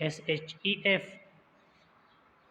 SHEF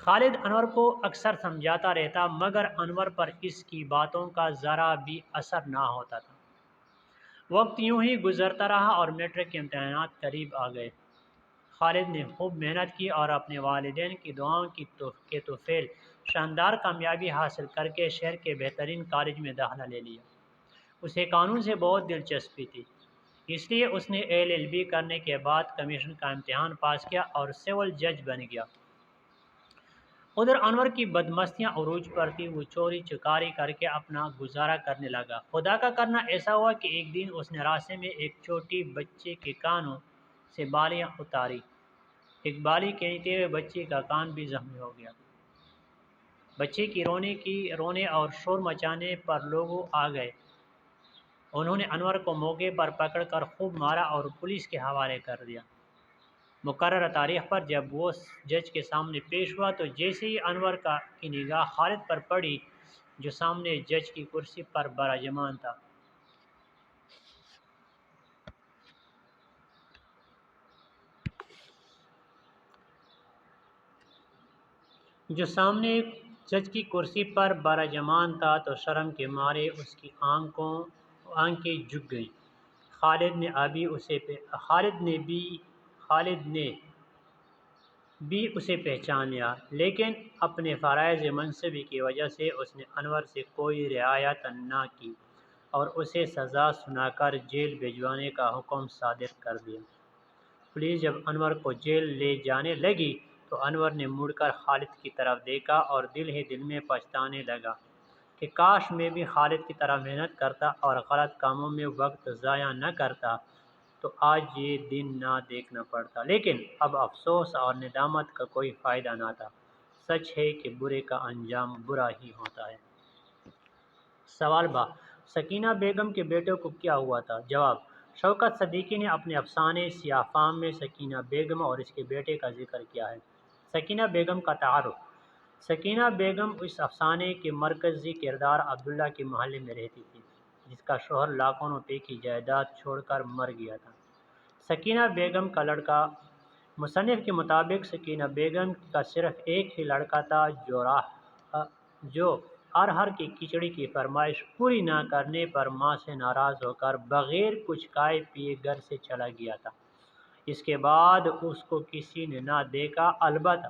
خالد انور کو اکثر سمجھاتا رہتا مگر انور پر اس کی باتوں کا ذرا بھی اثر نہ ہوتا تھا۔ وقت یوں ہی گزرتا رہا اور میٹرک کے امتحانات قریب آ گئے۔ خالد نے خوب محنت کی اور اپنے والدین کی دعاؤں کے توفیل شاندار کامیابی حاصل کر کے شہر کے بہترین کالج میں داخلہ لے لیا۔ اسے قانون سے بہت دلچسپی تھی، اس لیے اس نے LLB کرنے کے بعد کمیشن کا امتحان پاس کیا اور سول جج بن گیا۔ ادھر انور کی بدمستیاں عروج پر تھی، وہ چوری چکاری کر کے اپنا گزارا کرنے لگا۔ خدا کا کرنا ایسا ہوا کہ ایک دن اس نے راستے میں ایک چھوٹی بچے کے کانوں سے بالیاں اتاری۔ ایک بالی کھینچتے ہوئے بچے کا کان بھی زخمی ہو گیا۔ بچے کی رونے اور شور مچانے پر لوگ آ گئے۔ انہوں نے انور کو موقع پر پکڑ کر خوب مارا اور پولیس کے حوالے کر دیا۔ مقررہ تاریخ پر جب وہ جج کے سامنے پیش ہوا تو جیسے ہی انور کی نگاہ خالد پر پڑی جو سامنے جج کی کرسی پر براجمان تھا، تو شرم کے مارے اس کی آنکھیں جھک گئیں۔ خالد نے بھی اسے پہچان لیا، لیکن اپنے فرائض منصبی کی وجہ سے اس نے انور سے کوئی رعایت نہ کی اور اسے سزا سنا کر جیل بھجوانے کا حکم صادر کر دیا۔ پولیس جب انور کو جیل لے جانے لگی تو انور نے مڑ کر خالد کی طرف دیکھا اور دل ہی دل میں پچھتانے لگا کہ کاش میں بھی خالد کی طرح محنت کرتا اور غلط کاموں میں وقت ضائع نہ کرتا تو آج یہ دن نہ دیکھنا پڑتا۔ لیکن اب افسوس اور ندامت کا کوئی فائدہ نہ تھا۔ سچ ہے کہ برے کا انجام برا ہی ہوتا ہے۔ سوال با، سکینہ بیگم کے بیٹے کو کیا ہوا تھا؟ جواب، شوکت صدیقی نے اپنے افسانے سیاہ فام میں سکینہ بیگم اور اس کے بیٹے کا ذکر کیا ہے۔ سکینہ بیگم کا تعارف۔ سکینہ بیگم اس افسانے کے مرکزی کردار عبداللہ کے محلے میں رہتی تھی، جس کا شوہر لاکھوں روپے کی جائیداد چھوڑ کر مر گیا تھا۔ سکینہ بیگم کا لڑکا۔ مصنف کے مطابق سکینہ بیگم کا صرف ایک ہی لڑکا تھا جو ارہر کی کھچڑی کی فرمائش پوری نہ کرنے پر ماں سے ناراض ہو کر بغیر کچھ کھائے پیے گھر سے چلا گیا تھا۔ اس کے بعد اس کو کسی نے نہ دیکھا، البتہ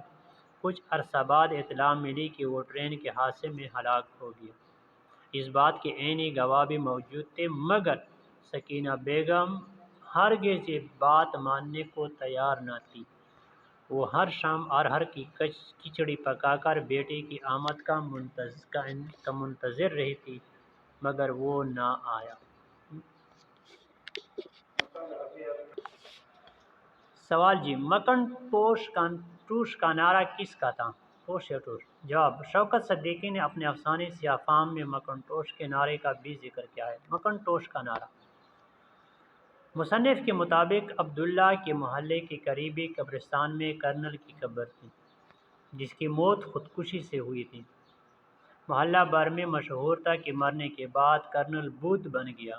کچھ عرصہ بعد اطلاع ملی کہ وہ ٹرین کے حادثے میں ہلاک ہو گیا۔ اس بات کے عینی گواہ بھی موجود تھے، مگر سکینہ بیگم ہرگز یہ بات ماننے کو تیار نہ تھی۔ وہ ہر شام ارہر کی کھچڑی پکا کر بیٹے کی آمد کا منتظر رہی تھی، مگر وہ نہ آیا۔ سوال جی، مکن ٹوش کا نعرہ کس کا تھا؟ ٹوش یا ٹوش؟ جواب، شوکت صدیقی نے اپنے افسانے سیاہ فام میں مکن ٹوش کے نعرے کا بھی ذکر کیا ہے۔ مکن ٹوش کا نعرہ۔ مصنف کے مطابق عبداللہ کے محلے کے قریبی قبرستان میں کرنل کی قبر تھی، جس کی موت خودکشی سے ہوئی تھی۔ محلہ بھر میں مشہور تھا کہ مرنے کے بعد کرنل بھوت بن گیا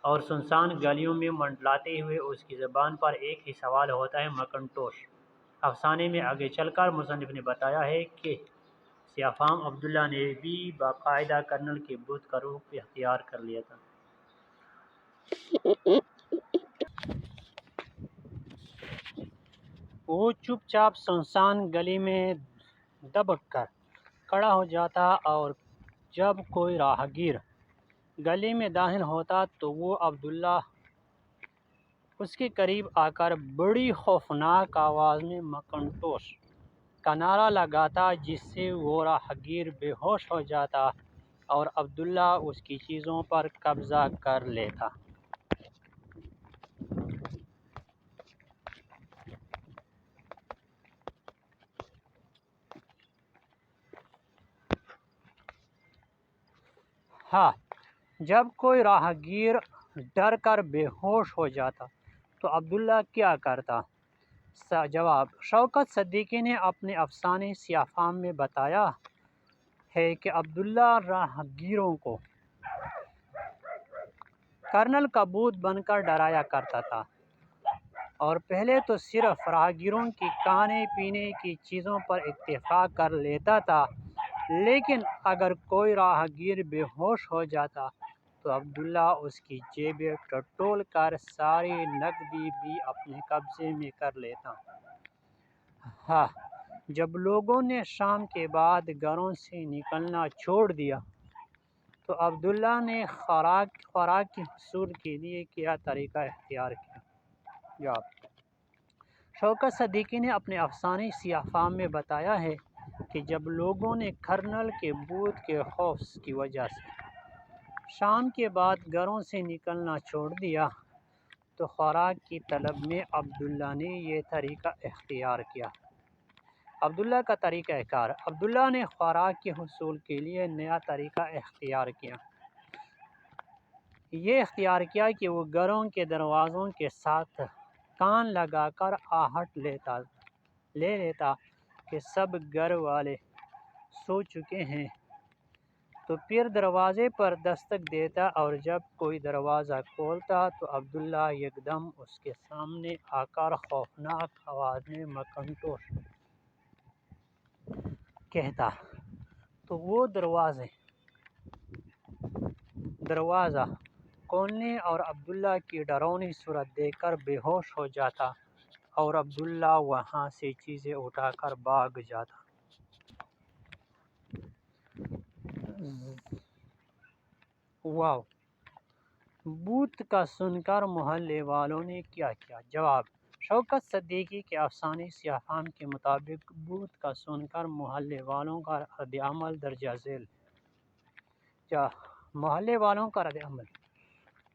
اور سنسان گلیوں میں منڈلاتے ہوئے اس کی زبان پر ایک ہی سوال ہوتا ہے، مکن ٹوش۔ افسانے میں آگے چل کر مصنف نے بتایا ہے کہ سیاہ فام عبداللہ نے بھی باقاعدہ کرنل کے بت کا روپ اختیار کر لیا تھا۔ وہ چپ چاپ سنسان گلی میں دبک کر کھڑا ہو جاتا اور جب کوئی راہگیر گلی میں داخل ہوتا تو وہ عبداللہ اس کے قریب آ کر بڑی خوفناک آواز میں مکن ٹوش کا نعرہ لگاتا، جس سے وہ راہگیر بے ہوش ہو جاتا اور عبداللہ اس کی چیزوں پر قبضہ کر لیتا۔ جب کوئی راہگیر ڈر کر بے ہوش ہو جاتا تو عبداللہ کیا کرتا؟ جواب، شوکت صدیقی نے اپنے افسانے سیاہ فام میں بتایا ہے کہ عبداللہ راہگیروں کو کرنل کا بھوت بن کر ڈرایا کرتا تھا اور پہلے تو صرف راہگیروں کی کھانے پینے کی چیزوں پر اتفاق کر لیتا تھا، لیکن اگر کوئی راہگیر بے ہوش ہو جاتا تو عبداللہ اس کی جیبیں ٹٹول کر ساری نقدی بھی اپنے قبضے میں کر لیتا۔ ہاں، جب لوگوں نے شام کے بعد گھروں سے نکلنا چھوڑ دیا تو عبداللہ نے خوراک کے حصول کے لیے کیا طریقہ اختیار کیا؟ جواب: شوکت صدیقی نے اپنے افسانے سیاہ فام میں بتایا ہے کہ جب لوگوں نے کرنل کے بھوت کے خوف کی وجہ سے شام کے بعد گھروں سے نکلنا چھوڑ دیا تو خوراک کی طلب میں عبداللہ نے یہ طریقہ اختیار کیا۔ عبداللہ کا طریقہ کار: عبداللہ نے خوراک کے حصول کے لیے نیا طریقہ اختیار کیا۔ یہ اختیار کیا کہ وہ گھروں کے دروازوں کے ساتھ کان لگا کر آہٹ لے لیتا کہ سب گھر والے سو چکے ہیں، تو پھر دروازے پر دستک دیتا اور جب کوئی دروازہ کھولتا تو عبداللہ یکدم اس کے سامنے آ کر خوفناک آواز میں مکنٹوش کہتا تو وہ دروازہ کھولنے اور عبداللہ کی ڈراؤنی صورت دیکھ کر بے ہوش ہو جاتا اور عبداللہ وہاں سے چیزیں اٹھا کر بھاگ جاتا۔ واو! بھوت کا سن کر محلے والوں نے کیا کیا؟ جواب: شوکت صدیقی کے افسانے سیاہ فام کے مطابق بھوت کا سن کر محلے والوں کا رد عمل درج ذیل ہے۔ محلے والوں کا رد عمل: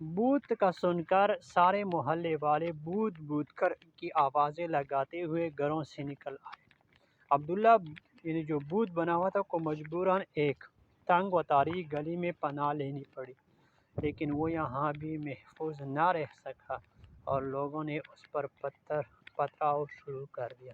بھوت کا سن کر سارے محلے والے بھوت بھوت کر کی آوازیں لگاتے ہوئے گھروں سے نکل آئے۔ عبداللہ یعنی جو بھوت بنا ہوا تھا کو مجبوراً ایک تنگ و تاریک گلی میں پناہ لینی پڑی، لیکن وہ یہاں بھی محفوظ نہ رہ سکا اور لوگوں نے اس پر پتھراؤ شروع کر دیا۔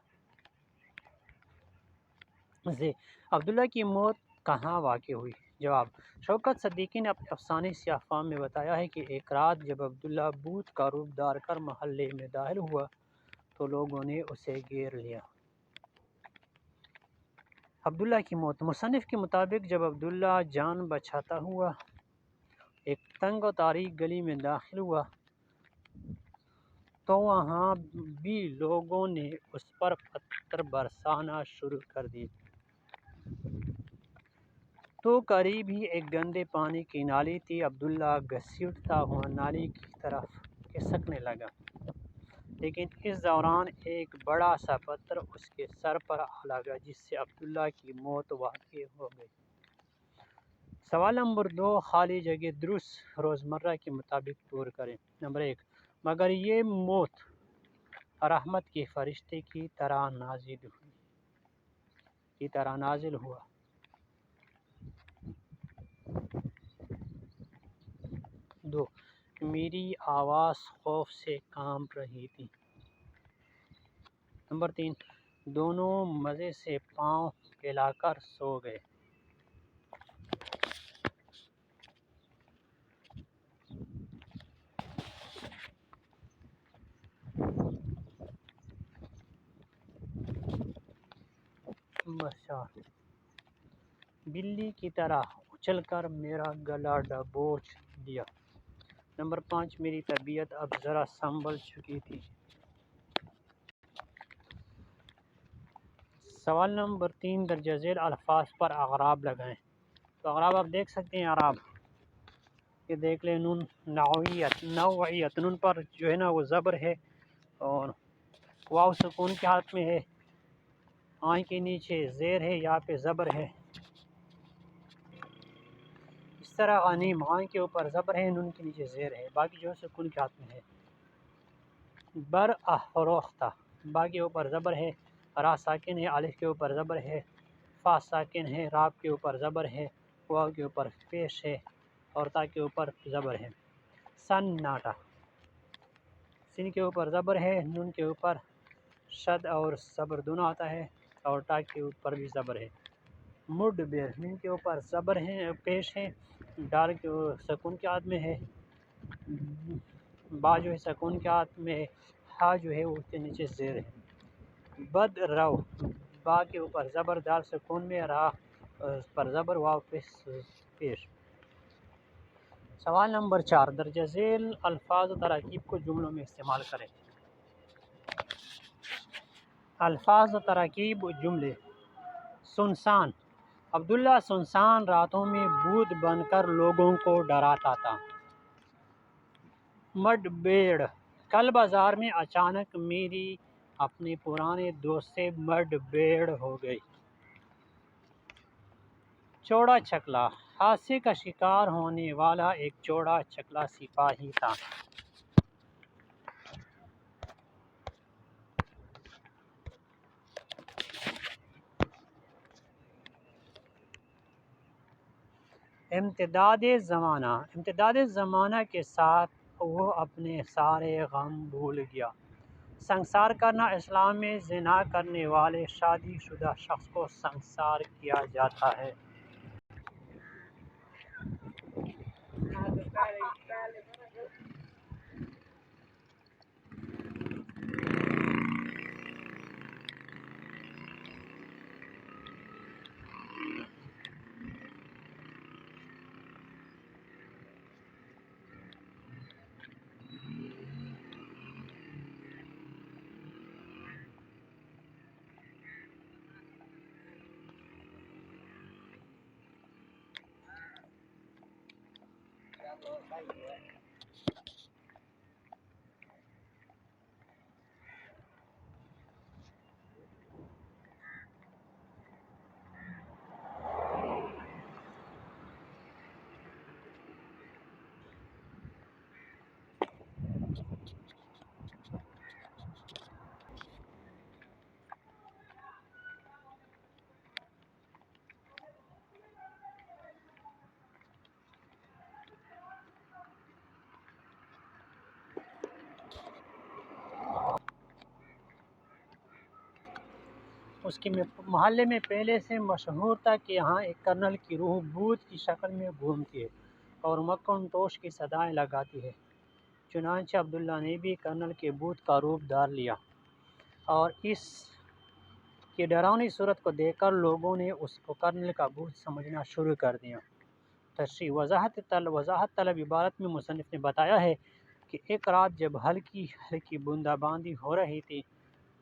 عبداللہ کی موت کہاں واقع ہوئی؟ جواب: شوکت صدیقی نے اپنے افسانے سیاہ فام میں بتایا ہے کہ ایک رات جب عبداللہ بھوت کا روپ دھار کر محلے میں داخل ہوا تو لوگوں نے اسے گھیر لیا۔ عبداللہ کی موت: مصنف کے مطابق جب عبداللہ جان بچاتا ہوا ایک تنگ و تاریک گلی میں داخل ہوا تو وہاں بھی لوگوں نے اس پر پتھر برسانا شروع کر دیے تو قریب ہی ایک گندے پانی کی نالی تھی۔ عبداللہ گھسیٹتا ہوا نالی کی طرف کھسکنے لگا، لیکن اس دوران ایک بڑا سا پتھر اس کے سر پر آ لگا جس سے عبداللہ کی موت واقع ہو گئی۔ سوال نمبر 2، خالی جگہ درست روزمرہ کے مطابق پور کریں۔ نمبر 1، مگر یہ موت رحمت کے فرشتے کی طرح نازل ہوا۔ 2، میری آواز خوف سے کانپ رہی تھی۔ نمبر 3، دونوں مزے سے پاؤں پھیلا کر سو گئے۔ نمبر 4، بلی کی طرح اچھل کر میرا گلا دبوچ لیا۔ نمبر 5، میری طبیعت اب ذرا سنبھل چکی تھی۔ سوال نمبر 3، درج ذیل الفاظ پر اعراب لگائیں۔ تو اعراب آپ دیکھ سکتے ہیں، اعراب یہ دیکھ لیں، نون نوعیت، نون پر جو ہے نا وہ زبر ہے اور واو سکون کے ہاتھ میں ہے، آئیں کے نیچے زیر ہے، یہاں پہ زبر ہے۔ اس طرح غنیم، آئیں کے اوپر زبر ہے، نون کے نیچے زیر ہے، باقی جو سکون کے ہاتھ میں ہے۔ برافروختہ، با کے اوپر زبر ہے، را ساکن ہے، الف کے اوپر زبر ہے، فا ساکن ہے، را کے اوپر زبر ہے، واو کے اوپر پیش ہے اور تا کے اوپر زبر ہے۔ سناٹا، سین کے اوپر زبر ہے، نون کے اوپر شد اور زبر دونوں آتا ہے اور تا کے اوپر بھی زبر ہے۔ مڈبر، مین کے اوپر زبر ہے، پیش ہے، ڈال کے سکون کے ہاتھ میں ہے، با جو ہے سکون کے ہاتھ میں ہے، تھا جو ہے وہ اس کے نیچے زیر ہے۔ بد رو، با کے اوپر زبر، دال سکون میں، را پر زبر، واو پیش۔ سوال نمبر 4، درجہ ذیل الفاظ و تراکیب کو جملوں میں استعمال کریں۔ الفاظ و تراکیب و جملے۔ سنسان، عبداللہ سنسان راتوں میں بھوت بن کر لوگوں کو ڈراتا تھا۔ مڈ بیڑ، کل بازار میں اچانک میری اپنے پرانے دوست سے مڈ بیڑ ہو گئی۔ چوڑا چھکلا، حادثے کا شکار ہونے والا ایک چوڑا چھکلا سپاہی تھا۔ امتداد زمانہ، امتداد زمانہ کے ساتھ وہ اپنے سارے غم بھول گیا۔ سنگسار کرنا، اسلام میں زنا کرنے والے شادی شدہ شخص کو سنگسار کیا جاتا ہے۔ اس کے محلے میں پہلے سے مشہور تھا کہ یہاں ایک کرنل کی روح بھوت کی شکل میں گھومتی ہے اور مکن ٹوش کی صدائیں لگاتی ہے۔ چنانچہ عبداللہ نے بھی کرنل کے بھوت کا روپ دھار لیا اور اس کی ڈراؤنی صورت کو دیکھ کر لوگوں نے اس کو کرنل کا بھوت سمجھنا شروع کر دیا۔ تشریح، وضاحت طلب عبارت میں مصنف نے بتایا ہے کہ ایک رات جب ہلکی ہلکی بوندا باندی ہو رہی تھی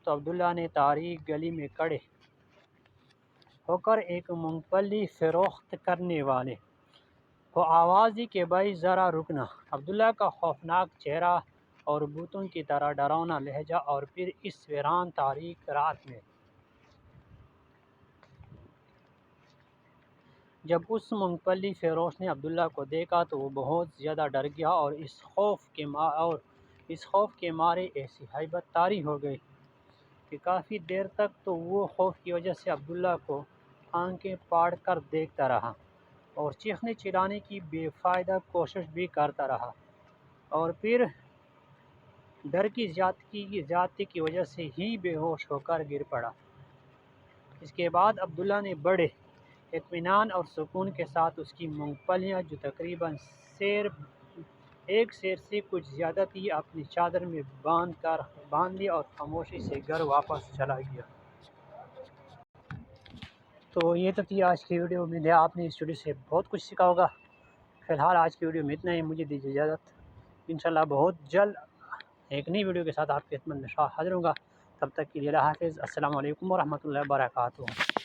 تو عبداللہ نے تاریک گلی میں کھڑے ہو کر ایک مونگ پھلی فروخت کرنے والے کو آواز دی کہ بھائی ذرا رکنا۔ عبداللہ کا خوفناک چہرہ اور بھوتوں کی طرح ڈراؤنا لہجہ، اور پھر اس ویران تاریک رات میں جب اس مونگ پھلی فروش نے عبداللہ کو دیکھا تو وہ بہت زیادہ ڈر گیا اور اس خوف کے مارے ایسی ہیبت طاری ہو گئی کہ کافی دیر تک تو وہ خوف کی وجہ سے عبداللہ کو آنکھیں پھاڑ کر دیکھتا رہا اور چیخنے چلانے کی بے فائدہ کوشش بھی کرتا رہا، اور پھر ڈر کی زیادتی کی وجہ سے ہی بے ہوش ہو کر گر پڑا۔ اس کے بعد عبداللہ نے بڑے اطمینان اور سکون کے ساتھ اس کی مونگ پھلیاں جو تقریباً ایک سیر سے کچھ زیادہ تھی اپنی چادر میں باندھ لی اور خاموشی سے گھر واپس چلا گیا۔ تو یہ تو تھی آج کی ویڈیو۔ امید ہے آپ نے اس ویڈیو سے بہت کچھ سیکھا ہوگا۔ فی الحال آج کی ویڈیو میں اتنا ہی، مجھے دیجیے اجازت۔ انشاءاللہ بہت جلد ایک نئی ویڈیو کے ساتھ آپ کی خدمت میں حاضر ہوں گا۔ تب تک کے لیے اللہ حافظ۔ السلام علیکم ورحمۃ اللہ وبرکاتہ۔